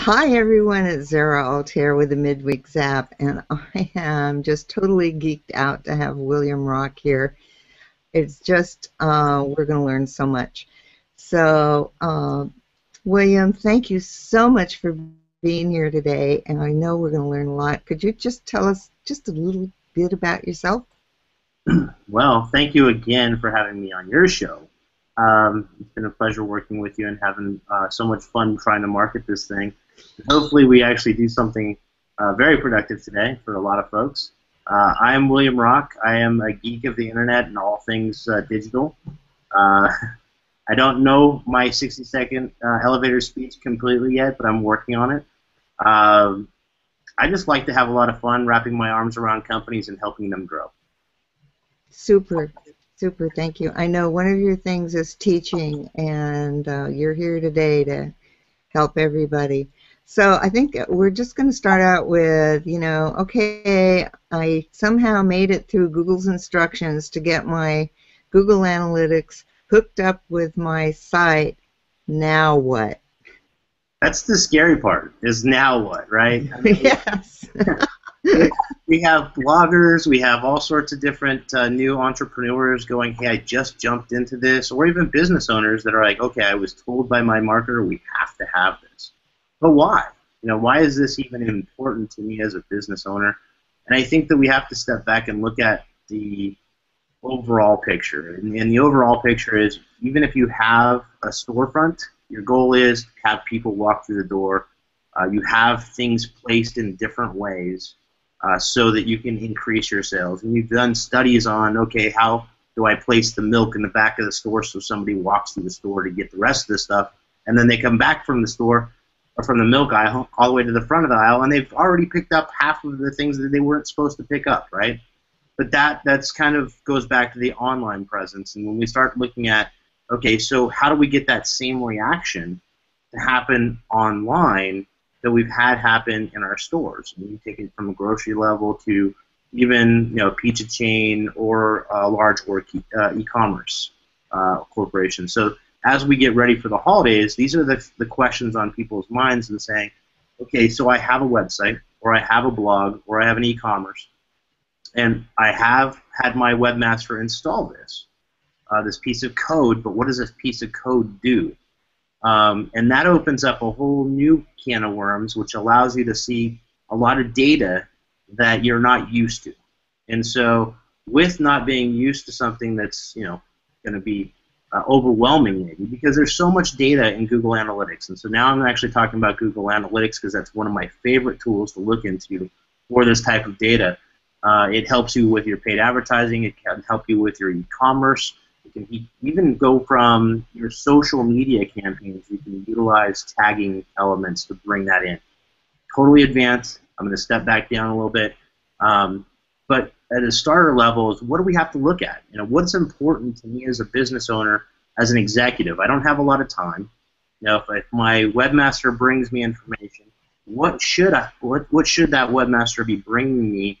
Hi everyone, it's Zara Altair with the Midweek Zap, and I am just totally geeked out to have William Rock here. It's just, we're going to learn so much. So, William, thank you so much for being here today, and I know we're going to learn a lot. Could you just tell us just a little bit about yourself? Well, thank you again for having me on your show. It's been a pleasure working with you and having so much fun trying to market this thing. Hopefully, we actually do something very productive today for a lot of folks. I am William Rock. I am a geek of the internet and all things digital. Uh, I don't know my 60-second elevator speech completely yet, but I'm working on it. Um, I just like to have a lot of fun wrapping my arms around companies and helping them grow. Super, super, thank you. I know one of your things is teaching, and you're here today to help everybody. So I think we're just going to start out with, okay, I somehow made it through Google's instructions to get my Google Analytics hooked up with my site. Now what? That's the scary part, is now what, right? I mean, Yes. we have bloggers, we have all sorts of different new entrepreneurs going, hey, I just jumped into this, or even business owners that are like, okay, I was told by my marketer we have to have this. But why? Why is this even important to me as a business owner? And I think that we have to step back and look at the overall picture. And the overall picture is, even if you have a storefront, your goal is to have people walk through the door. You have things placed in different ways so that you can increase your sales. And you've done studies on, okay, how do I place the milk in the back of the store so somebody walks through the store to get the rest of the stuff, and then they come back from the store or from the milk aisle all the way to the front of the aisle, and they've already picked up half of the things that they weren't supposed to pick up, right? But that's kind of goes back to the online presence. And when we start looking at, okay, so how do we get that same reaction to happen online that we've had happen in our stores? And you take it from a grocery level to even a pizza chain or a large e-commerce corporation. So as we get ready for the holidays, these are the questions on people's minds and saying, okay, so I have a website, or I have a blog, or I have an e-commerce, and I have had my webmaster install this piece of code, but what does this piece of code do? And that opens up a whole new can of worms, which allows you to see a lot of data that you're not used to. And so with not being used to something that's going to be overwhelming maybe, because there's so much data in Google Analytics. And so now I'm actually talking about Google Analytics because that's one of my favorite tools to look into for this type of data. It helps you with your paid advertising. It can help you with your e-commerce. You can even go from your social media campaigns. You can utilize tagging elements to bring that in. Totally advanced. I'm going to step back down a little bit. But at a starter level, is what do we have to look at? What's important to me as a business owner, as an executive? I don't have a lot of time. If my webmaster brings me information, what should that webmaster be bringing me?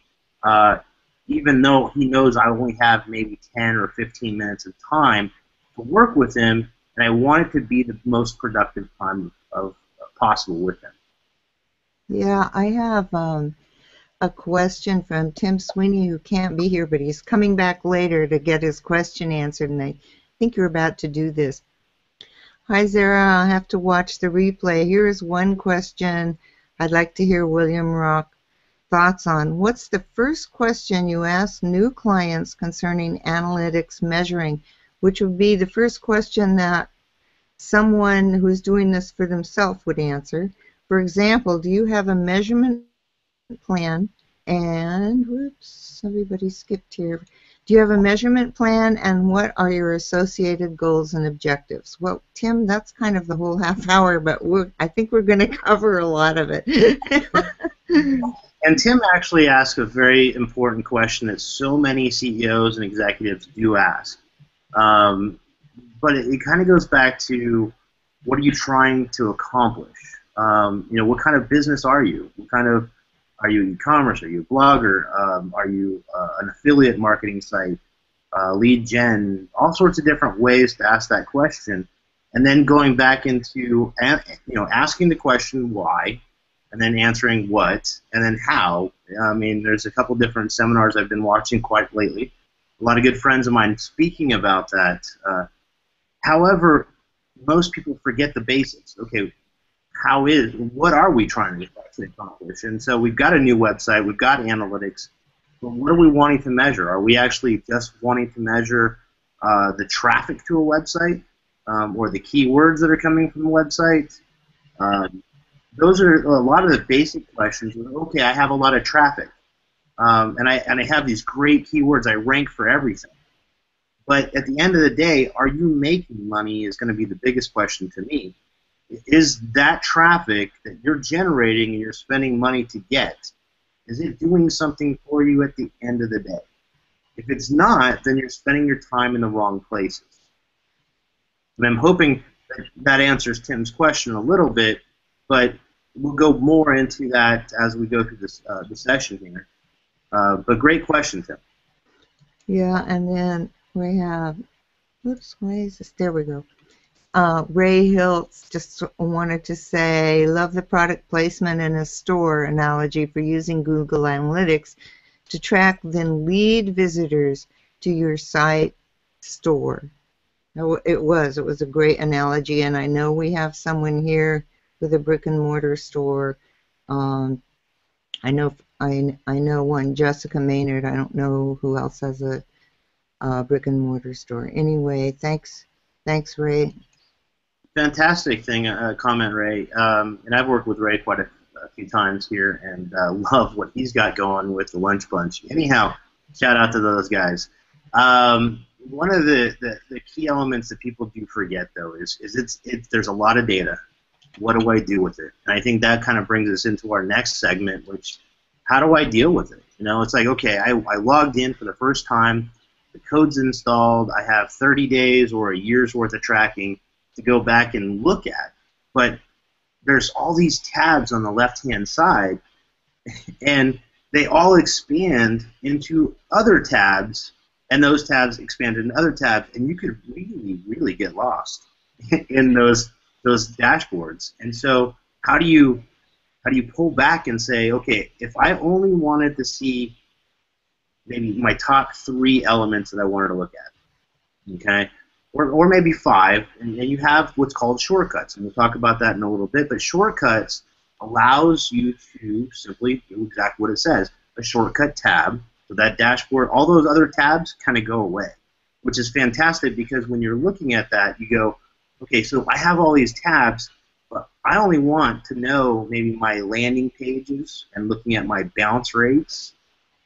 Even though he knows I only have maybe 10 or 15 minutes of time to work with him, and I want it to be the most productive time of possible with him. Yeah, I have a question from Tim Sweeney, who can't be here, but he's coming back later to get his question answered, and I think you're about to do this. Hi, Zara. I'll have to watch the replay. Here is one question I'd like to hear William Rock thoughts on. What's the first question you ask new clients concerning analytics measuring, which would be the first question that someone who's doing this for themselves would answer? For example, do you have a measurement plan? And whoops, everybody skipped here. Do you have a measurement plan, and what are your associated goals and objectives? Well, Tim, that's kind of the whole half hour, but I think we're going to cover a lot of it. And Tim actually asked a very important question that so many CEOs and executives do ask. But it kind of goes back to, what are you trying to accomplish? What kind of business are you? Are you e-commerce? Are you a blogger? Are you an affiliate marketing site? Lead gen? All sorts of different ways to ask that question. and then going back into asking the question why, and then answering what, and then how. I mean, there's a couple different seminars I've been watching quite lately. A lot of good friends of mine speaking about that. However, most people forget the basics. Okay, what are we trying to actually accomplish? And so we've got a new website, we've got analytics, but what are we wanting to measure? Are we actually just wanting to measure the traffic to a website, or the keywords that are coming from the website? Those are a lot of the basic questions. Okay, I have a lot of traffic, and I have these great keywords. I rank for everything. But at the end of the day, are you making money is going to be the biggest question to me. Is that traffic that you're generating and you're spending money to get, is it doing something for you at the end of the day? If it's not, then you're spending your time in the wrong places. And I'm hoping that answers Tim's question a little bit, but we'll go more into that as we go through this the session here. But great question, Tim. Yeah, and then we have, oops, why is this? There we go. Ray Hiltz just wanted to say, love the product placement in a store analogy for using Google Analytics to track then lead visitors to your site store. It was a great analogy, and I know we have someone here with a brick and mortar store. I know one, Jessica Maynard. I don't know who else has a brick and mortar store. Anyway, thanks, Ray. Fantastic comment, Ray. And I've worked with Ray quite a few times here, and love what he's got going with the Lunch Bunch. Anyhow, shout out to those guys. One of the key elements that people do forget, though, is there's a lot of data. What do I do with it? And I think that kind of brings us into our next segment, which, how do I deal with it? It's like, okay, I logged in for the first time, the code's installed, I have 30 days or a year's worth of tracking to go back and look at. But there's all these tabs on the left-hand side, and they all expand into other tabs, and those tabs expand into other tabs, and you could really, really get lost in those dashboards. And so how do you pull back and say, okay, if I only wanted to see maybe my top 3 elements that I wanted to look at, okay, or maybe 5, and you have what's called shortcuts, and we'll talk about that in a little bit, but shortcuts allows you to simply do exactly what it says, a shortcut tab, so that dashboard, all those other tabs kind of go away, which is fantastic because when you're looking at that, you go, okay, so I have all these tabs, but I only want to know maybe my landing pages and looking at my bounce rates,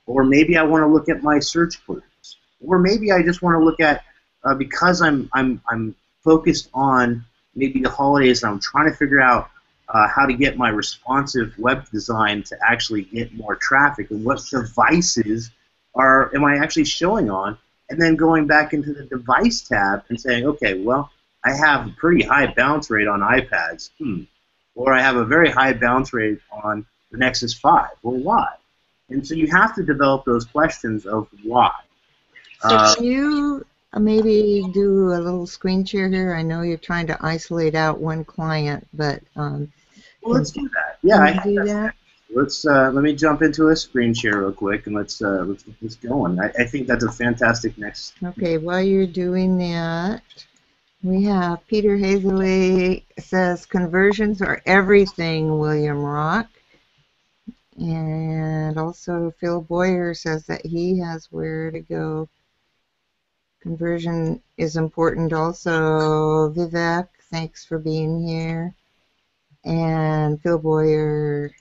or maybe I want to look at my search queries, or maybe I just want to look at because I'm focused on maybe the holidays and I'm trying to figure out how to get my responsive web design to actually get more traffic and what devices am I actually showing on, and then going back into the device tab and saying, okay, well, I have a pretty high bounce rate on iPads, or I have a very high bounce rate on the Nexus 5. Well, why? And so you have to develop those questions of why. So can you maybe do a little screen share here? I know you're trying to isolate out one client, but well, let's do that. Yeah, can you do that? Let me jump into a screen share real quick and let's get this going. I think that's a fantastic next. Okay, while you're doing that, we have Peter Hazley says conversions are everything, William Rock. And also Phil Boyer says that he has where to go. Conversion is important also. Vivek, thanks for being here. And Phil Boyer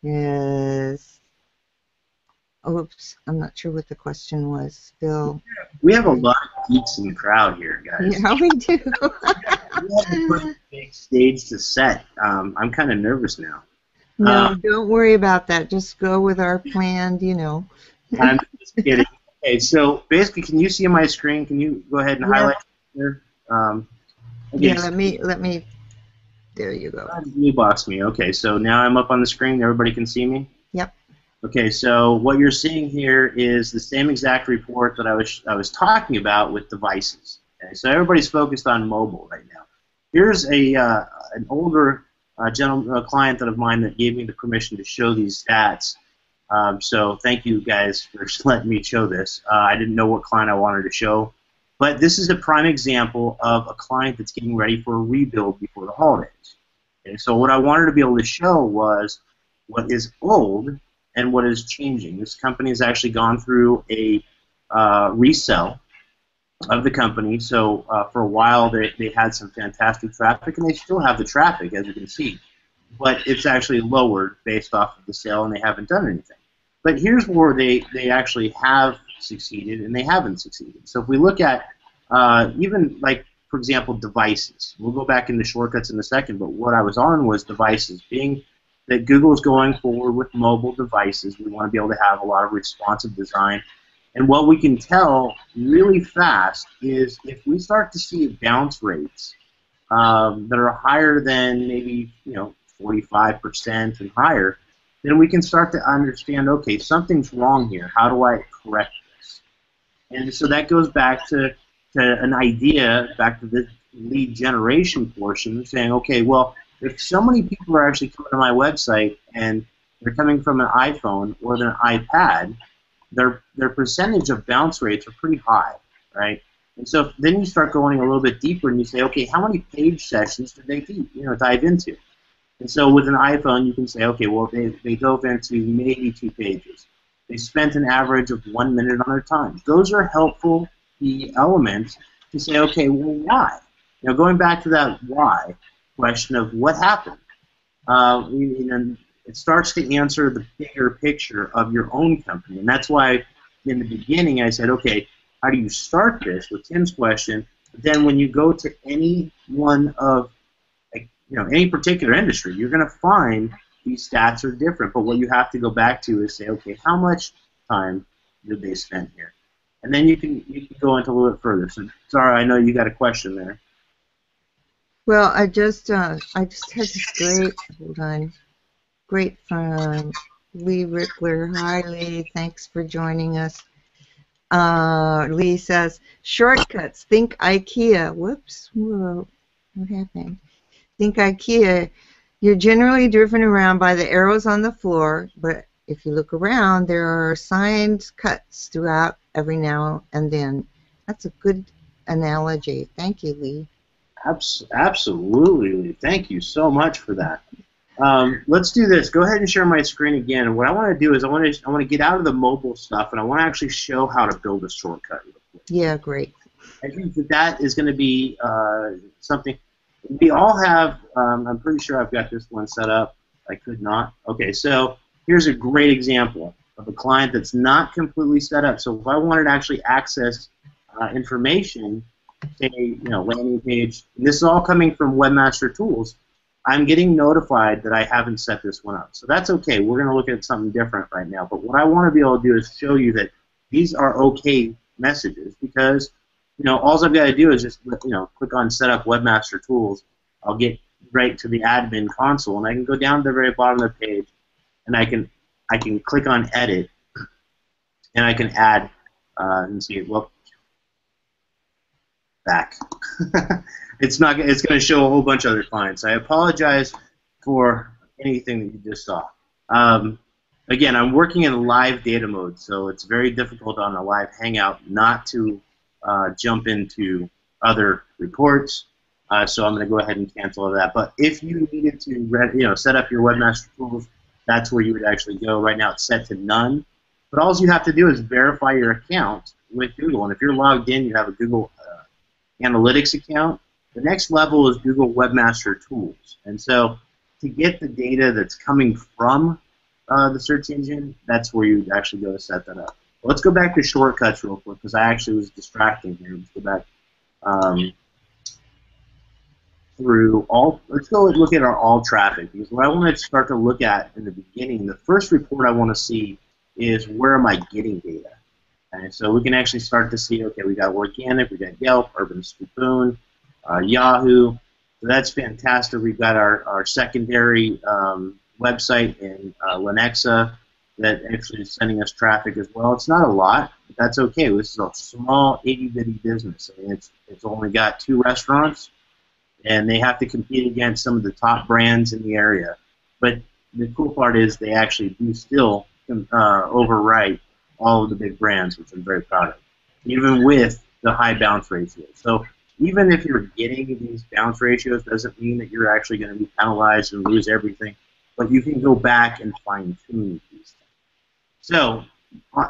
is, oops, I'm not sure what the question was, Phil. We have a lot of geeks in the crowd here, guys. Yeah, we do. We have to put a big stage to set. I'm kind of nervous now. No, don't worry about that. Just go with our plan, I'm just kidding. Okay, so basically, can you see my screen? Can you go ahead and highlight here? Okay, yeah, let me. There you go. You box me. Okay, so now I'm up on the screen. Everybody can see me? Yep. Okay, so what you're seeing here is the same exact report that I was talking about with devices. Okay, so everybody's focused on mobile right now. Here's an older client of mine that gave me the permission to show these stats. So thank you guys for letting me show this. I didn't know what client I wanted to show, but this is a prime example of a client that's getting ready for a rebuild before the holidays. Okay, so what I wanted to be able to show was what is old and what is changing. This company has actually gone through a resell of the company. So for a while they had some fantastic traffic, and they still have the traffic, as you can see. But it's actually lowered based off of the sale, and they haven't done anything. But here's where they actually have succeeded, and they haven't succeeded. So if we look at even, like, for example, devices. We'll go back into shortcuts in a second, but what I was on was devices. Being that Google is going forward with mobile devices, we want to be able to have a lot of responsive design. And what we can tell really fast is if we start to see bounce rates that are higher than maybe 45% and higher, then we can start to understand, okay, something's wrong here. How do I correct this? And so that goes back to an idea, back to the lead generation portion, saying, okay, well, if so many people are actually coming to my website and they're coming from an iPhone or an iPad, their percentage of bounce rates are pretty high, right? And so then you start going a little bit deeper and you say, okay, how many page sessions did they dive into? And so with an iPhone, you can say, okay, well, they dove into maybe 2 pages. They spent an average of 1 minute on their time. Those are helpful key elements to say, okay, well, why? Going back to that why question of what happened, it starts to answer the bigger picture of your own company. And that's why in the beginning I said, okay, how do you start this with Tim's question? But then when you go to any one of, any particular industry, you're going to find these stats are different. But what you have to go back to is say, okay, how much time did they spend here? And then you can go into a little bit further. So, sorry, I know you got a question there. Well, I just had this great from Lee Rickler. Hi, Lee. Thanks for joining us. Lee says, shortcuts. Think IKEA. Whoops. Whoa. What happened? Think IKEA. You're generally driven around by the arrows on the floor, but if you look around, there are assigned cuts throughout every now and then. That's a good analogy. Thank you, Lee. Absolutely, Lee. Thank you so much for that. Let's do this. Go ahead and share my screen again. And what I want to do is I want to get out of the mobile stuff, and I want to actually show how to build a shortcut. Yeah, great. I think that is going to be something we all have. I'm pretty sure I've got this one set up. I could not. Okay, so here's a great example of a client that's not completely set up. So if I wanted to actually access information, say, landing page, and this is all coming from Webmaster Tools, I'm getting notified that I haven't set this one up. So that's okay. We're going to look at something different right now. But what I want to be able to do is show you that these are okay messages because, all I've got to do is just, click on Set Up Webmaster Tools. I'll get right to the admin console, and I can go down to the very bottom of the page, and I can click on Edit, and I can add and see, well, back. It's going to show a whole bunch of other clients. I apologize for anything that you just saw. Again, I'm working in live data mode, so it's very difficult on a live Hangout not to jump into other reports. So I'm going to go ahead and cancel that. But if you needed to, set up your Webmaster Tools, that's where you would actually go. Right now, it's set to none. But all you have to do is verify your account with Google. And if you're logged in, you have a Google Analytics account. The next level is Google Webmaster Tools. And so to get the data that's coming from the search engine, that's where you actually go to set that up. Well, let's go back to shortcuts real quick because I actually was distracting here. Let's go back through all. Let's go and look at our all traffic because what I want to start to look at in the beginning, the first report I want to see is where am I getting data. And so we can actually start to see, okay, we got organic, we got Yelp, Urban Spoon, Yahoo. So that's fantastic. We've got our secondary website in Lenexa that actually is sending us traffic as well. It's not a lot, but that's okay. This is a small itty-bitty business. I mean, it's only got 2 restaurants. and they have to compete against some of the top brands in the area. But the cool part is they actually do still overwrite all of the big brands, which I'm very proud of, even with the high bounce ratios. So even if you're getting these bounce ratios, doesn't mean that you're actually going to be penalized and lose everything, but you can go back and fine-tune these things. So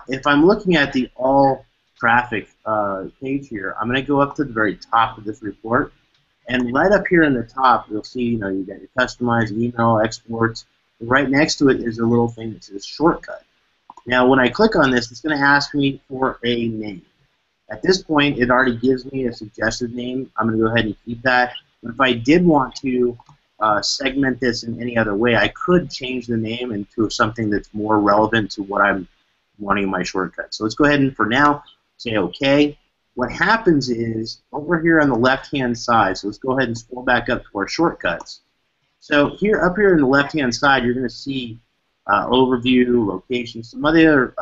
if I'm looking at the all traffic page here, I'm going to go up to the very top of this report, and right up here in the top, you'll see, you got your customized email exports. Right next to it is a little thing that says shortcut. Now, when I click on this, it's going to ask me for a name. At this point, it already gives me a suggested name. I'm going to go ahead and keep that. But if I did want to segment this in any other way, I could change the name into something that's more relevant to what I'm wanting in my shortcut. So let's go ahead and, for now, say OK. What happens is, over here on the left-hand side, so let's go ahead and scroll back up to our shortcuts. So up here on the left-hand side, you're going to see overview, location, some other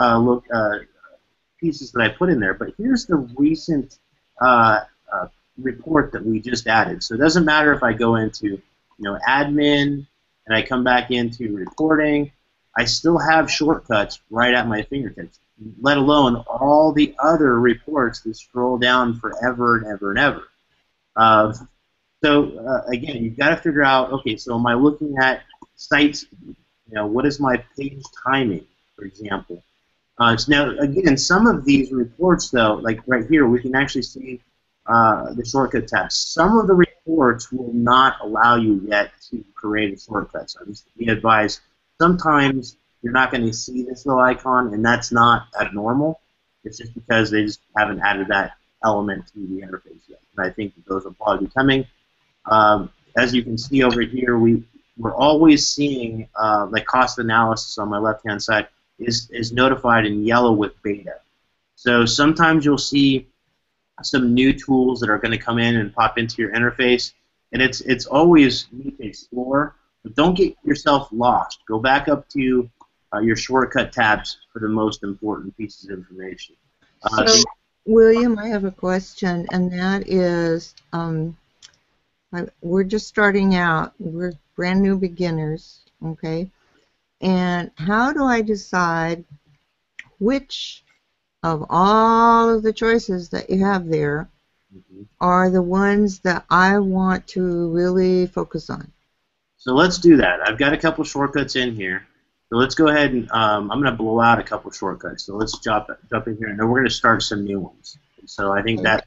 pieces that I put in there. But here's the recent report that we just added. So it doesn't matter if I go into admin and I come back into reporting, I still have shortcuts right at my fingertips, let alone all the other reports that scroll down forever and ever and ever. So again, you've got to figure out, okay, so am I looking at sites, what is my page timing, for example? So now, again, some of these reports, though, like right here, we can actually see the shortcut tabs. Some of the reports will not allow you yet to create a shortcut. So just be advised, sometimes you're not going to see this little icon, and that's not abnormal. It's just because they just haven't added that element to the interface yet. And I think that those will probably be coming. As you can see over here, we're always seeing like cost analysis on my left-hand side is notified in yellow with beta. So sometimes you'll see some new tools that are going to come in and pop into your interface, and it's always neat to explore, but don't get yourself lost. Go back up to your shortcut tabs for the most important pieces of information. So, William, I have a question, and that is, we're just starting out. We're brand new beginners, okay? And how do I decide which of all of the choices that you have there are the ones that I want to really focus on? So let's do that. I've got a couple shortcuts in here. So let's go ahead and I'm going to blow out a couple shortcuts. So let's jump in here, and then we're going to start some new ones. So I think that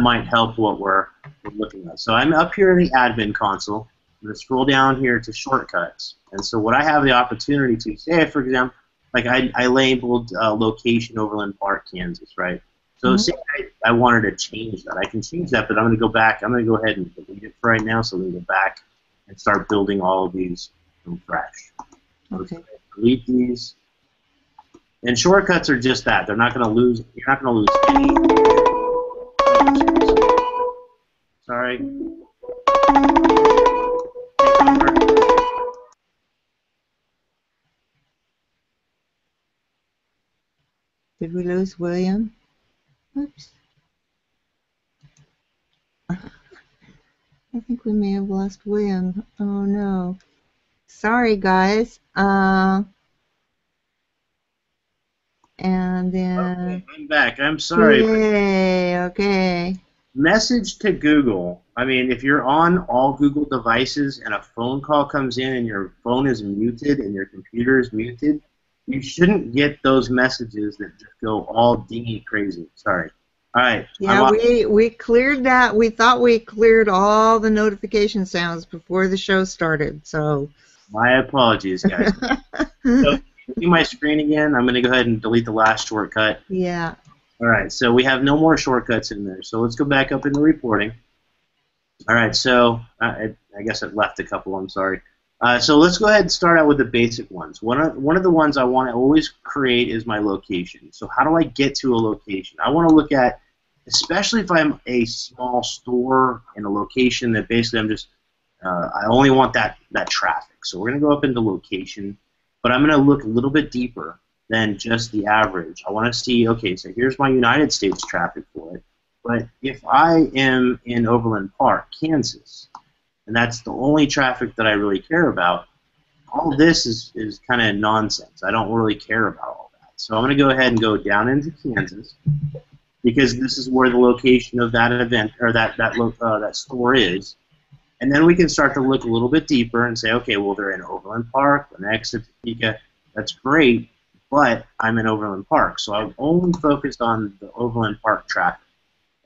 might help what we're looking at. So I'm up here in the admin console. I'm going to scroll down here to shortcuts. And so what I have the opportunity to say, for example, like I labeled location Overland Park, Kansas, right? So say I wanted to change that. I can change that, but I'm going to go back. I'm going to go ahead and delete it for right now, so we can go back and start building all of these from fresh. Okay. Delete these. And shortcuts are just that. They're not going to lose. You're not going to lose any. Sorry. Did we lose William? Oops. I think we may have lost William. Oh no. Sorry, guys. And then. Okay, I'm back. I'm sorry. Yay, okay. Message to Google. I mean, if you're on all Google devices and a phone call comes in and your phone is muted and your computer is muted, you shouldn't get those messages that just go all dingy crazy. Sorry. All right. Yeah, we cleared that. We thought we cleared all the notification sounds before the show started. So. My apologies, guys. So, see my screen again. I'm going to go ahead and delete the last shortcut. Yeah. All right. So we have no more shortcuts in there. So let's go back up into reporting. All right. So I guess it left a couple. I'm sorry. So let's go ahead and start out with the basic ones. One of the ones I want to always create is my location. So how do I get to a location? I want to look at, especially if I'm a small store in a location that basically I'm just, I only want that traffic. So we're going to go up into location, but I'm going to look a little bit deeper than just the average. I want to see, okay, so here's my United States traffic for it. But if I am in Overland Park, Kansas, and that's the only traffic that I really care about. All this is kind of nonsense. I don't really care about all that. So I'm going to go ahead and go down into Kansas, because this is where the location of that event or that store is. And then we can start to look a little bit deeper and say, okay, well, they're in Overland Park, they're next to Topeka. That's great, but I'm in Overland Park, so I'm only focused on the Overland Park traffic.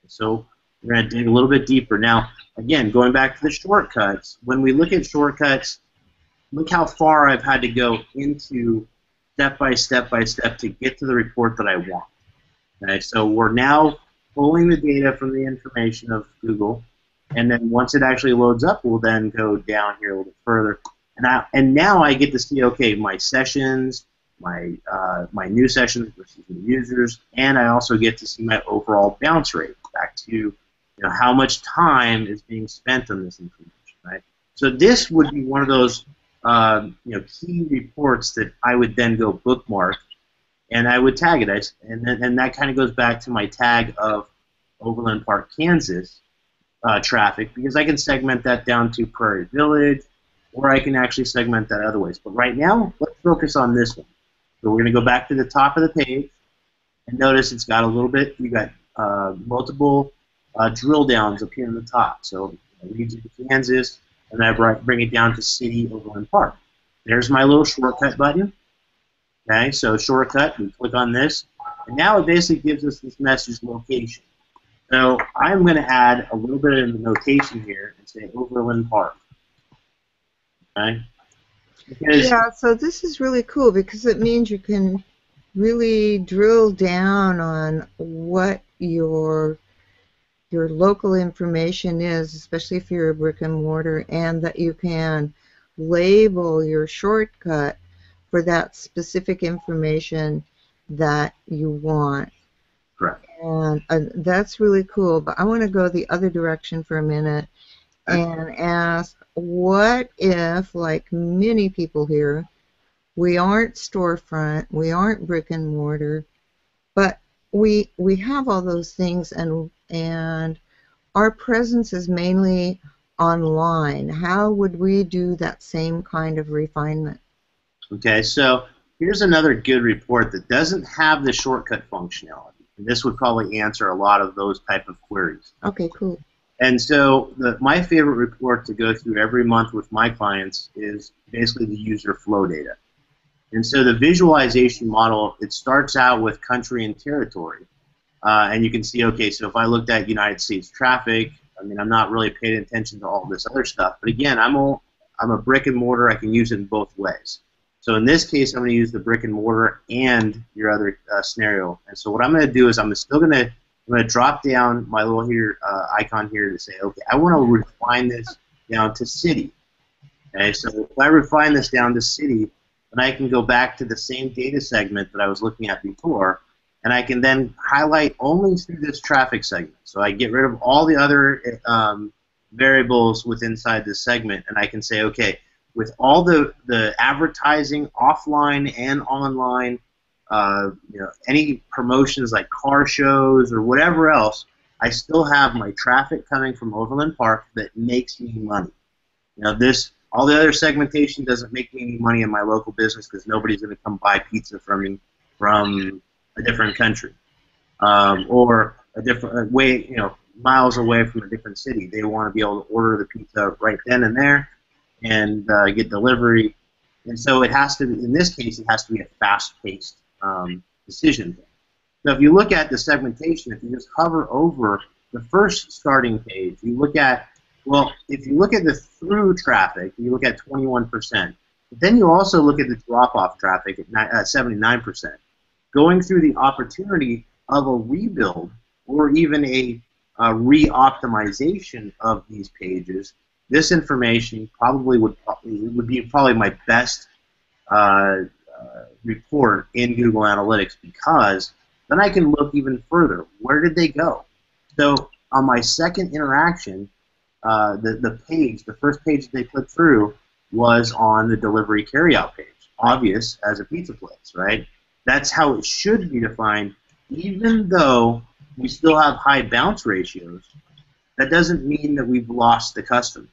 So we're going to dig a little bit deeper. Now, again, going back to the shortcuts, when we look at shortcuts, look how far I've had to go into step by step to get to the report that I want. Okay, so we're now pulling the data from the information of Google, and then once it actually loads up, we'll then go down here a little further. And now I get to see, okay, my sessions, my new sessions versus new users, and I also get to see my overall bounce rate, back to how much time is being spent on this information, right? So this would be one of those key reports that I would then go bookmark, and I would tag it. And that kind of goes back to my tag of Overland Park, Kansas traffic, because I can segment that down to Prairie Village, or I can actually segment that other ways. But right now, let's focus on this one. So we're going to go back to the top of the page, and notice it's got a little bit, you got multiple drill downs up here in the top. So region of Kansas, and I bring it down to City Overland Park. There's my little shortcut button. Okay, so shortcut, we click on this, and now it basically gives us this message location. So I'm going to add a little bit of the notation here and say Overland Park. Okay? Yeah, so this is really cool because it means you can really drill down on what your local information is, especially if you're a brick and mortar, and that you can label your shortcut for that specific information that you want. Correct. And that's really cool, but I want to go the other direction for a minute and ask, what if, like many people here, we aren't storefront, we aren't brick and mortar, but we have all those things, and our presence is mainly online. How would we do that same kind of refinement? Okay, so here's another good report that doesn't have the shortcut functionality. And this would probably answer a lot of those type of queries. Okay, cool. And so my favorite report to go through every month with my clients is basically the user flow data. And so the visualization model, it starts out with country and territory. And you can see, okay, so if I looked at United States traffic, I mean, I'm not really paying attention to all this other stuff. But again, I'm a brick and mortar. I can use it in both ways. So in this case, I'm going to use the brick and mortar and your other scenario. And so what I'm going to do is I'm going to drop down my little icon here to say, okay, I want to refine this down to city. Okay, so if I refine this down to city, then I can go back to the same data segment that I was looking at before, and I can then highlight only through this traffic segment. So I get rid of all the other variables inside this segment, and I can say, okay, with all the advertising offline and online, any promotions like car shows or whatever else, I still have my traffic coming from Overland Park that makes me money. All the other segmentation doesn't make me any money in my local business because nobody's going to come buy pizza from me from a different country or a different way, miles away from a different city. They want to be able to order the pizza right then and there and get delivery. And so it has to be, in this case, it has to be a fast-paced decision. So if you look at the segmentation, if you just hover over the first starting page, you look at, well, if you look at the through traffic, you look at 21%. But then you also look at the drop-off traffic at 79%. Going through the opportunity of a rebuild or even a re-optimization of these pages, this information probably would be my best report in Google Analytics, because then I can look even further. Where did they go? So on my second interaction, the first page they clicked through was on the delivery carryout page. Obvious as a pizza place, right? That's how it should be defined, even though we still have high bounce ratios. That doesn't mean that we've lost the customer.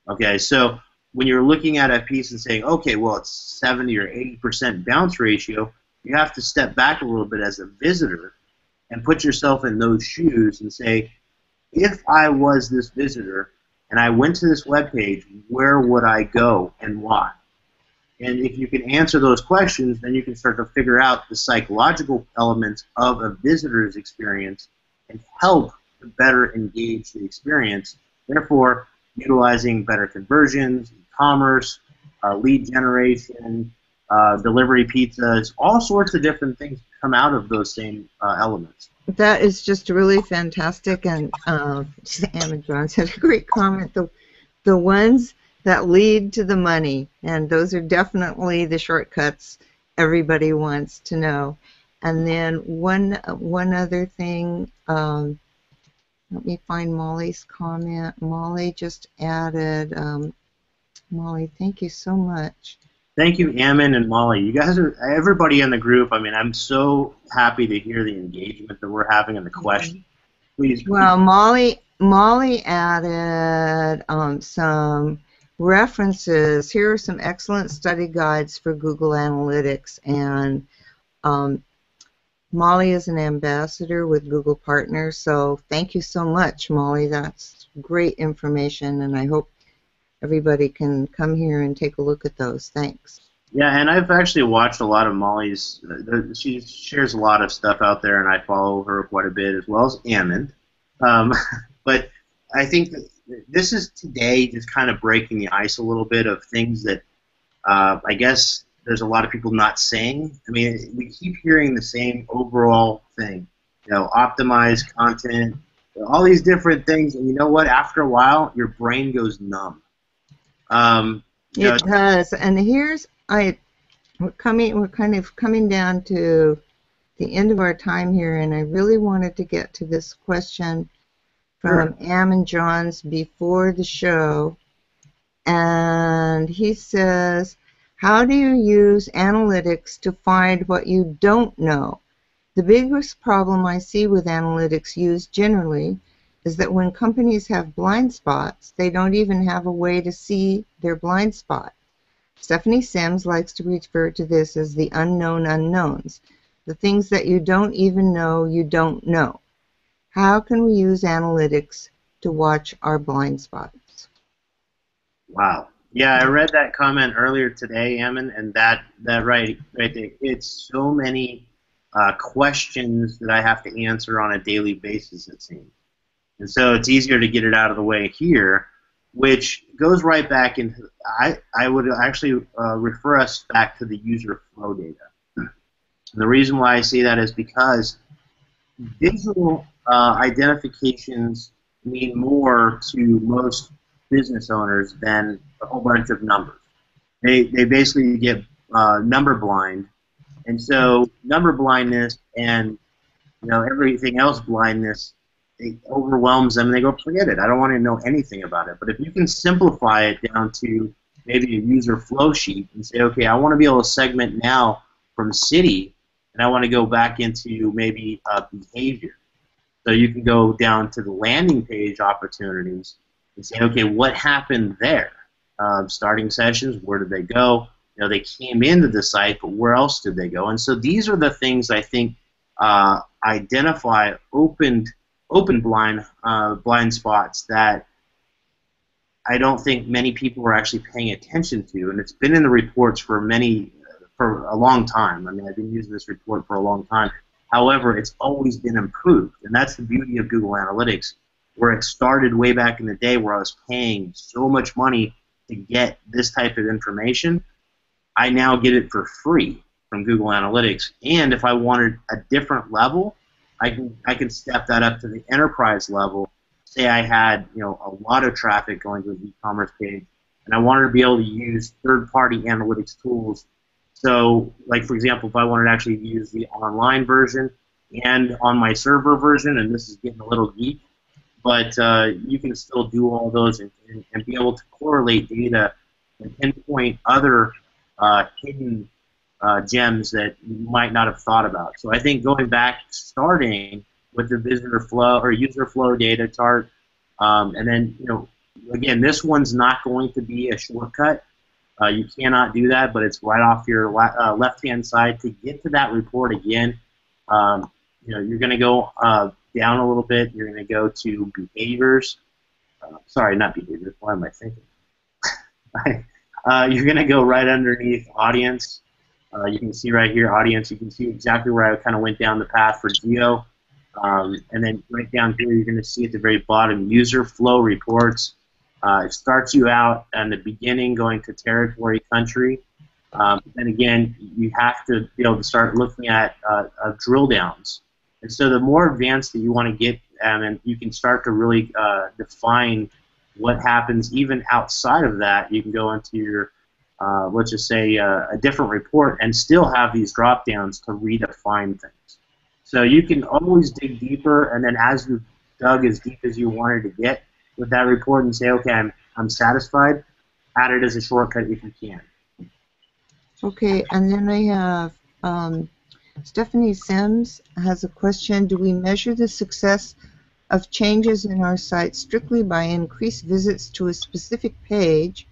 Okay, so when you're looking at a piece and saying, okay, well, it's 70 or 80% bounce ratio, you have to step back a little bit as a visitor and put yourself in those shoes and say, if I was this visitor and I went to this webpage, where would I go and why? And if you can answer those questions, then you can start to figure out the psychological elements of a visitor's experience and help to better engage the experience. Therefore, utilizing better conversions, e-commerce, lead generation, delivery pizzas, all sorts of different things come out of those same elements. That is just really fantastic, and Amazon had a great comment. The ones that lead to the money, and those are definitely the shortcuts everybody wants to know. And then one other thing, let me find Molly's comment. Molly just added, Molly, thank you so much. Thank you, Ammon and Molly. You guys are, everybody in the group, I mean, I'm so happy to hear the engagement that we're having and the questions. Please. Well, Molly added some references. Here are some excellent study guides for Google Analytics, and Molly is an ambassador with Google Partners, so thank you so much, Molly. That's great information, and I hope everybody can come here and take a look at those. Thanks. Yeah, and I've actually watched a lot of Molly's. She shares a lot of stuff out there, and I follow her quite a bit, as well as Ammon. But I think that this is today just kind of breaking the ice a little bit of things that I guess there's a lot of people not saying. I mean, we keep hearing the same overall thing, you know, optimize content, all these different things, and you know what? After a while, your brain goes numb. It does, and we're kind of coming down to the end of our time here, and I really wanted to get to this question from Ammon Johns before the show, and he says, how do you use analytics to find what you don't know? The biggest problem I see with analytics used generally is that when companies have blind spots, they don't even have a way to see their blind spot. Stephanie Sims likes to refer to this as the unknown unknowns, the things that you don't even know you don't know. How can we use analytics to watch our blind spots? Wow. Yeah, I read that comment earlier today, Ammon, and that right there. It's so many questions that I have to answer on a daily basis, it seems. And so it's easier to get it out of the way here, which goes right back into, I would actually refer us back to the user flow data. And the reason why I say that is because visual identifications mean more to most business owners than a whole bunch of numbers. They basically get number blind, and so number blindness and everything else blindness, it overwhelms them, and they go, forget it, I don't want to know anything about it. But if you can simplify it down to maybe a user flow sheet and say, okay, I want to be able to segment now from city, and I want to go back into maybe behavior. So you can go down to the landing page opportunities and say, okay, what happened there? Starting sessions, where did they go? They came into the site, but where else did they go? And so these are the things I think identify open blind spots that I don't think many people are actually paying attention to, and it's been in the reports for a long time. I mean, I've been using this report for a long time. However, it's always been improved, and that's the beauty of Google Analytics, where it started way back in the day where I was paying so much money to get this type of information. I now get it for free from Google Analytics, and if I wanted a different level, I can step that up to the enterprise level. Say I had a lot of traffic going to an e-commerce page, and I wanted to be able to use third-party analytics tools. So, like for example, if I wanted to actually use the online version and on my server version, and this is getting a little geek, but you can still do all those and be able to correlate data and pinpoint other hidden gems that you might not have thought about. So I think going back, starting with the visitor flow or user flow data chart, and then Again, this one's not going to be a shortcut. You cannot do that, but it's right off your left-hand side. To get to that report again, you're going to go down a little bit. You're going to go to behaviors. Sorry, not behaviors. Why am I thinking? You're going to go right underneath audience. You can see right here, audience. You can see exactly where I kind of went down the path for geo. And then right down here, you're going to see at the very bottom, user flow reports. It starts you out in the beginning going to territory, country. And again, you have to be able to start looking at drill downs. And so the more advanced that you want to get, and you can start to really define what happens even outside of that. You can go into your, let's just say, a different report and still have these drop downs to redefine things. So you can always dig deeper, and then as you dug as deep as you wanted to get with that report and say, okay, I'm satisfied, add it as a shortcut if you can. Okay, and then I have Stephanie Sims has a question. Do we measure the success of changes in our site strictly by increased visits to a specific page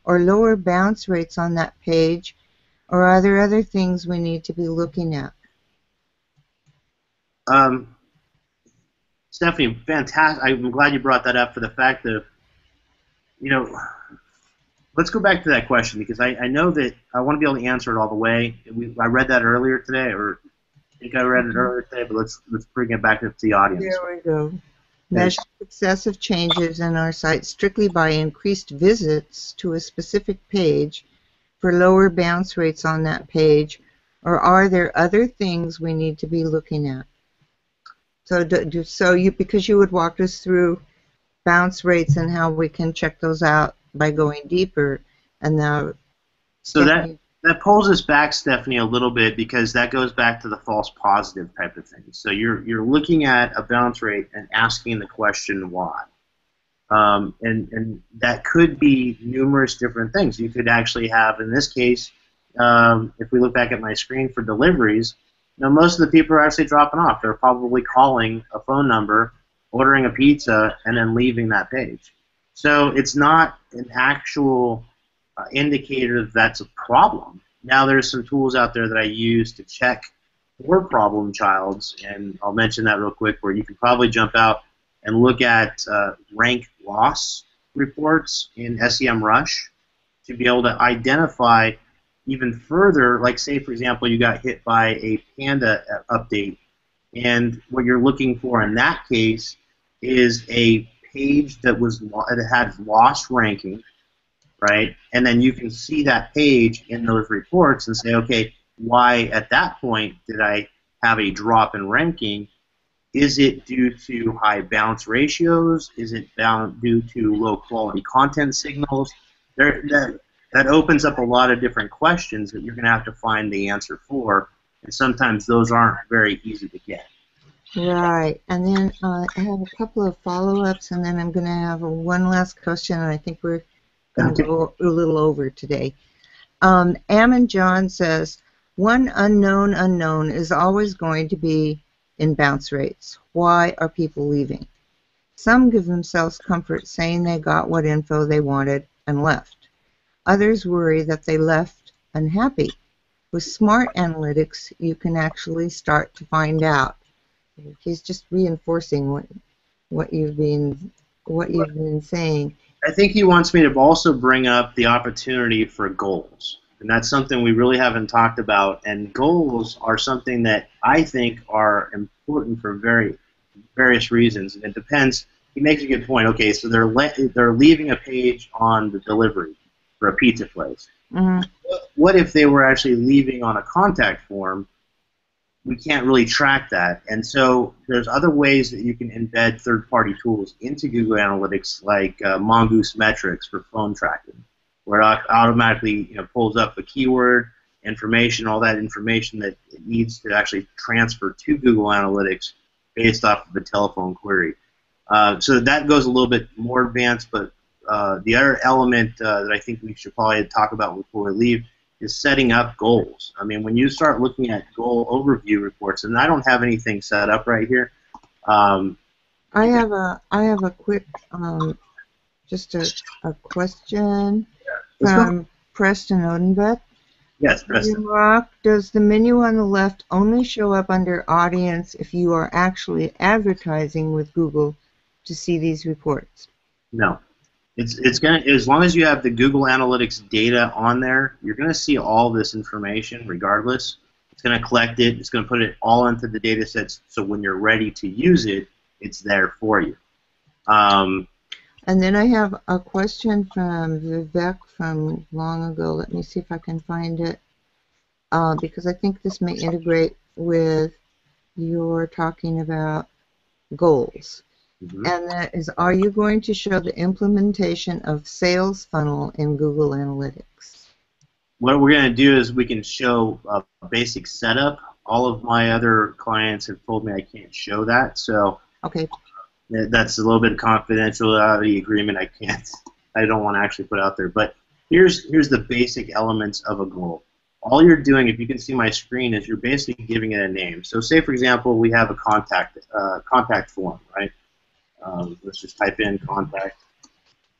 or lower bounce rates on that page, or are there other things we need to be looking at? Stephanie, fantastic. I'm glad you brought that up for the fact that, let's go back to that question because I know that I want to be able to answer it all the way. I read that earlier today, or I think I read it earlier today, but let's bring it back up to the audience. There we go. Measure successive changes in our site strictly by increased visits to a specific page for lower bounce rates on that page, or are there other things we need to be looking at? So, because you would walk us through bounce rates and how we can check those out by going deeper, and now. So that pulls us back, Stephanie, a little bit because that goes back to the false positive type of thing. So you're looking at a bounce rate and asking the question why, and that could be numerous different things. You could actually have, in this case, if we look back at my screen for deliveries, most of the people are actually dropping off. They're probably calling a phone number, ordering a pizza, and then leaving that page. So it's not an actual indicator that that's a problem. Now there's some tools out there that I use to check for problem childs, and I'll mention that real quick, where you can probably jump out and look at rank loss reports in SEMrush to be able to identify even further, like say for example you got hit by a Panda update, and what you're looking for in that case is a page that had lost ranking, right? And then you can see that page in those reports and say, okay, why at that point did I have a drop in ranking? Is it due to high bounce ratios? Is it due to low quality content signals? That opens up a lot of different questions that you're going to have to find the answer for, and sometimes those aren't very easy to get. Right, and then I have a couple of follow-ups, and then I'm going to have one last question, and I think we're going to go a little over today. Ammon John says, one unknown unknown is always going to be in bounce rates. Why are people leaving? Some give themselves comfort saying they got what info they wanted and left. Others worry that they left unhappy. With smart analytics, you can actually start to find out. He's just reinforcing what you've been saying. I think he wants me to also bring up the opportunity for goals, and that's something we really haven't talked about. And goals are something that I think are important for various reasons. And it depends. He makes a good point. Okay, so they're leaving a page on the delivery for a pizza place. Mm-hmm. What if they were actually leaving on a contact form? We can't really track that. And so there's other ways that you can embed third-party tools into Google Analytics, like Mongoose Metrics for phone tracking, where it automatically pulls up the keyword information, all that information that it needs to actually transfer to Google Analytics based off of a telephone query. So that goes a little bit more advanced, but the other element that I think we should probably talk about before we leave is setting up goals. I mean, when you start looking at goal overview reports, and I don't have anything set up right here. I have a quick just a question Let's go. from Preston Odenbeck. Yes, Preston. Rock, does the menu on the left only show up under audience if you are actually advertising with Google to see these reports? No. It's gonna, as long as you have the Google Analytics data on there, you're gonna see all this information regardless. It's gonna collect it. It's gonna put it all into the data sets. So when you're ready to use it, it's there for you. And then I have a question from Vivek from long ago. Let me see if I can find it, because I think this may integrate with your talking about goals. And that is, are you going to show the implementation of sales funnel in Google Analytics? What we're going to do is we can show a basic setup. All of my other clients have told me I can't show that, so okay. That's a little bit of confidentiality agreement I don't want to actually put out there. But here's the basic elements of a goal. All you're doing, if you can see my screen, is you're basically giving it a name. So say, for example, we have a contact form, right? Let's just type in contact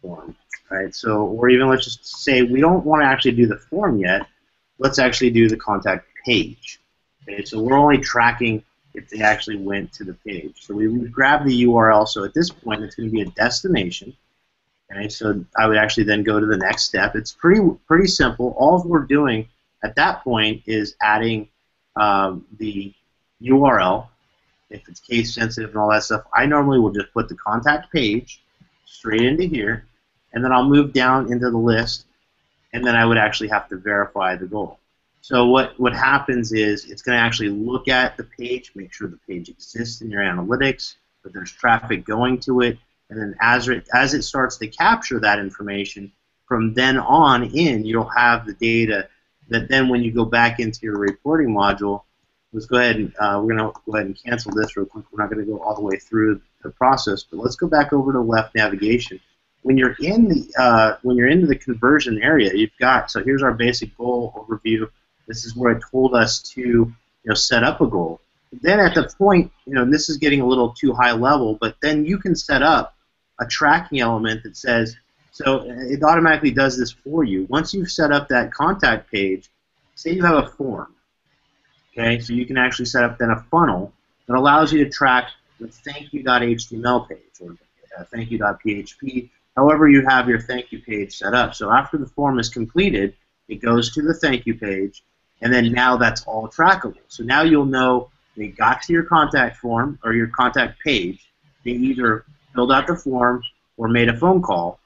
form, right? So, or even let's just say we don't want to actually do the form yet. Let's actually do the contact page. Okay, so we're only tracking if they actually went to the page. So we would grab the URL. So at this point, it's going to be a destination. Okay, so I would actually then go to the next step. It's pretty simple. All we're doing at that point is adding the URL. If it's case sensitive and all that stuff, I normally will just put the contact page straight into here, and then I'll move down into the list, and then I would actually have to verify the goal. So what happens is it's going to actually look at the page, make sure the page exists in your analytics, that there's traffic going to it, and then as it starts to capture that information, from then on in, you'll have the data that then when you go back into your reporting module, let's go ahead and we're going to go ahead and cancel this real quick. We're not going to go all the way through the process, but let's go back over to left navigation. When you're in the into the conversion area, you've got, so here's our basic goal overview. This is where it told us to set up a goal. Then at the point, and this is getting a little too high level, but then you can set up a tracking element that says, so it automatically does this for you. Once you've set up that contact page, say you have a form, okay, so you can actually set up then a funnel that allows you to track the thankyou.html page or thankyou.php, however you have your thank you page set up. So after the form is completed, it goes to the thank you page, and then now that's all trackable. So now you'll know they got to your contact form or your contact page, they either filled out the form or made a phone call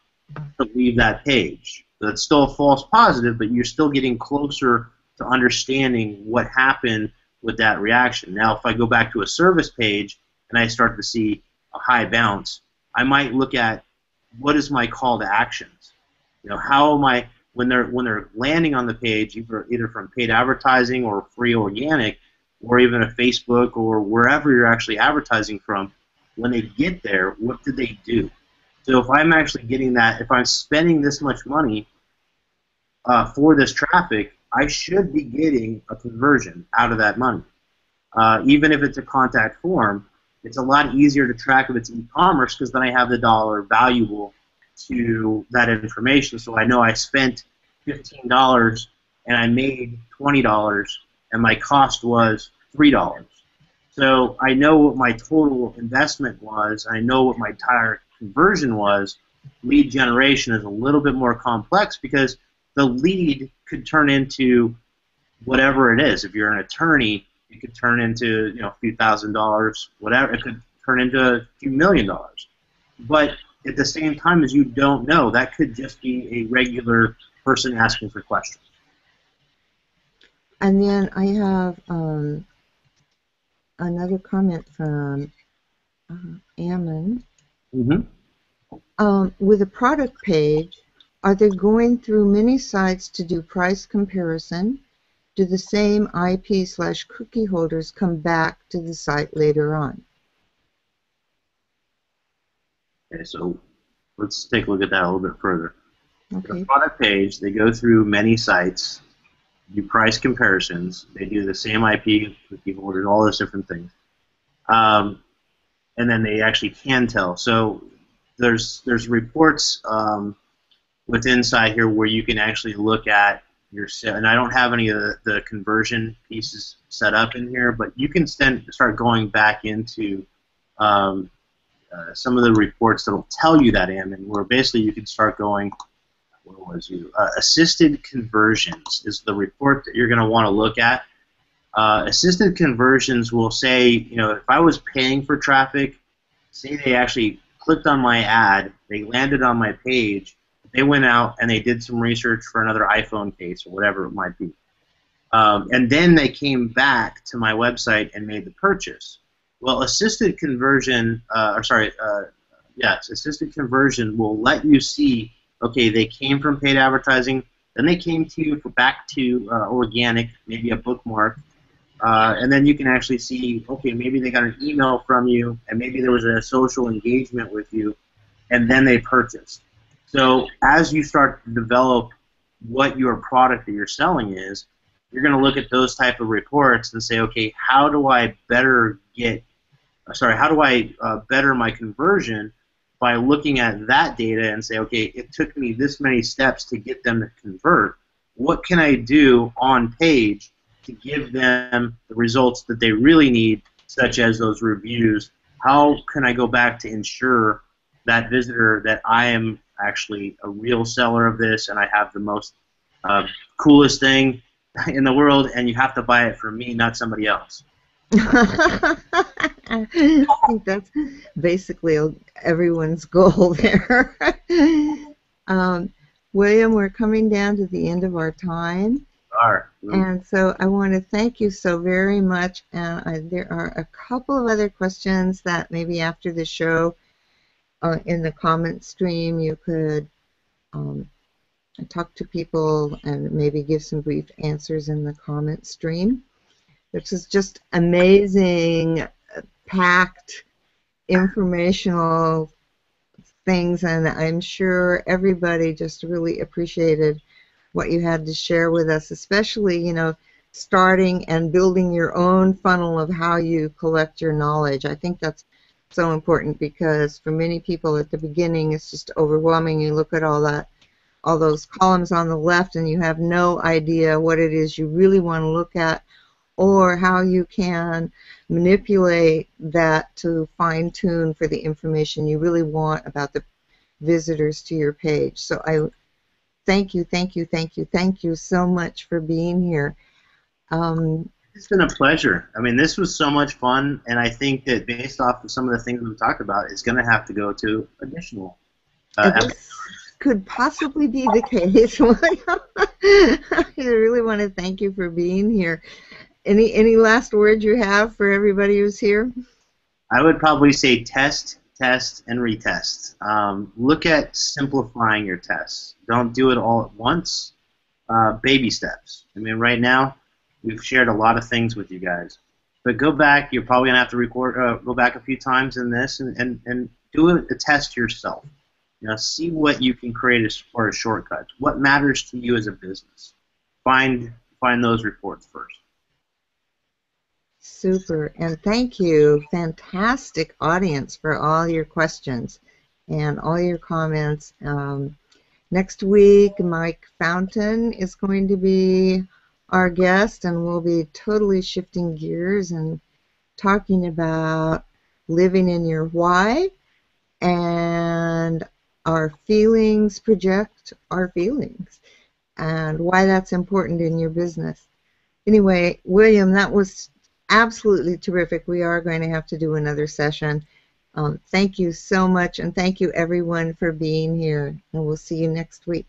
to leave that page. So it's still a false positive, but you're still getting closer to understanding what happened with that reaction. Now, if I go back to a service page and I start to see a high bounce, I might look at what is my call to actions. How am I when they're landing on the page, either from paid advertising or free organic, or even a Facebook or wherever you're actually advertising from. When they get there, what did they do? So if I'm actually getting that, if I'm spending this much money for this traffic, I should be getting a conversion out of that money. Even if it's a contact form, it's a lot easier to track if it's e-commerce because then I have the dollar valuable to that information. So I know I spent $15 and I made $20 and my cost was $3. So I know what my total investment was. I know what my entire conversion was. Lead generation is a little bit more complex because the lead could turn into whatever it is. If you're an attorney, it could turn into a few $1,000s, whatever. It could turn into a few $1 million. But at the same time, as you don't know, that could just be a regular person asking for questions. And then I have another comment from Ammon. Mm-hmm. With a product page, are they going through many sites to do price comparison? Do the same IP/cookie holders come back to the site later on? Okay, so let's take a look at that a little bit further. Okay. The product page, they go through many sites, do price comparisons, they do the same IP, cookie holders, all those different things. And then they actually can tell. So there's reports with Insight here where you can actually look at your sale. And I don't have any of the conversion pieces set up in here, but you can start going back into some of the reports that will tell you that, Ammon, where basically you can start going, where was you? Assisted conversions is the report that you're going to want to look at. Assisted conversions will say, if I was paying for traffic, say they actually clicked on my ad, they landed on my page, they went out and they did some research for another iPhone case or whatever it might be. And then they came back to my website and made the purchase. Well, assisted conversion, assisted conversion will let you see, okay, they came from paid advertising, then they came to you back to organic, maybe a bookmark, and then you can actually see, okay, maybe they got an email from you, and maybe there was a social engagement with you, and then they purchased. So as you start to develop what your product that you're selling is, you're going to look at those type of reports and say, okay, how do I better my conversion by looking at that data and say, okay, it took me this many steps to get them to convert. What can I do on page to give them the results that they really need, such as those reviews? How can I go back to ensure that visitor that I am actually a real seller of this and I have the most coolest thing in the world, and you have to buy it from me, not somebody else? I think that's basically everyone's goal there. William, we're coming down to the end of our time. And so I want to thank you so very much. And there are a couple of other questions that maybe after the show in the comment stream you could talk to people and maybe give some brief answers in the comment stream. This is just amazing, packed, informational things, and I'm sure everybody just really appreciated what you had to share with us, especially, starting and building your own funnel of how you collect your knowledge. I think that's so important because for many people at the beginning it's just overwhelming. You look at all those columns on the left and you have no idea what it is you really want to look at, or how you can manipulate that to fine-tune for the information you really want about the visitors to your page. So I thank you so much for being here. It's been a pleasure. I mean, this was so much fun, and I think that based off of some of the things we've talked about, it's going to have to go to additional this could possibly be the case. I really want to thank you for being here. Any last words you have for everybody who's here? I would probably say test, and retest. Look at simplifying your tests. Don't do it all at once. Baby steps. I mean, right now, we've shared a lot of things with you guys. But go back. You're probably going to have to go back a few times in this and do a test yourself. See what you can create as far as shortcuts. What matters to you as a business? Find those reports first. Super, and thank you, fantastic audience, for all your questions and all your comments. Next week, Mike Fountain is going to be our guest, and we'll be totally shifting gears and talking about living in your why, and our feelings project our feelings, and why that's important in your business. Anyway, William, that was absolutely terrific. We are going to have to do another session. Thank you so much, and thank you everyone for being here, and we'll see you next week.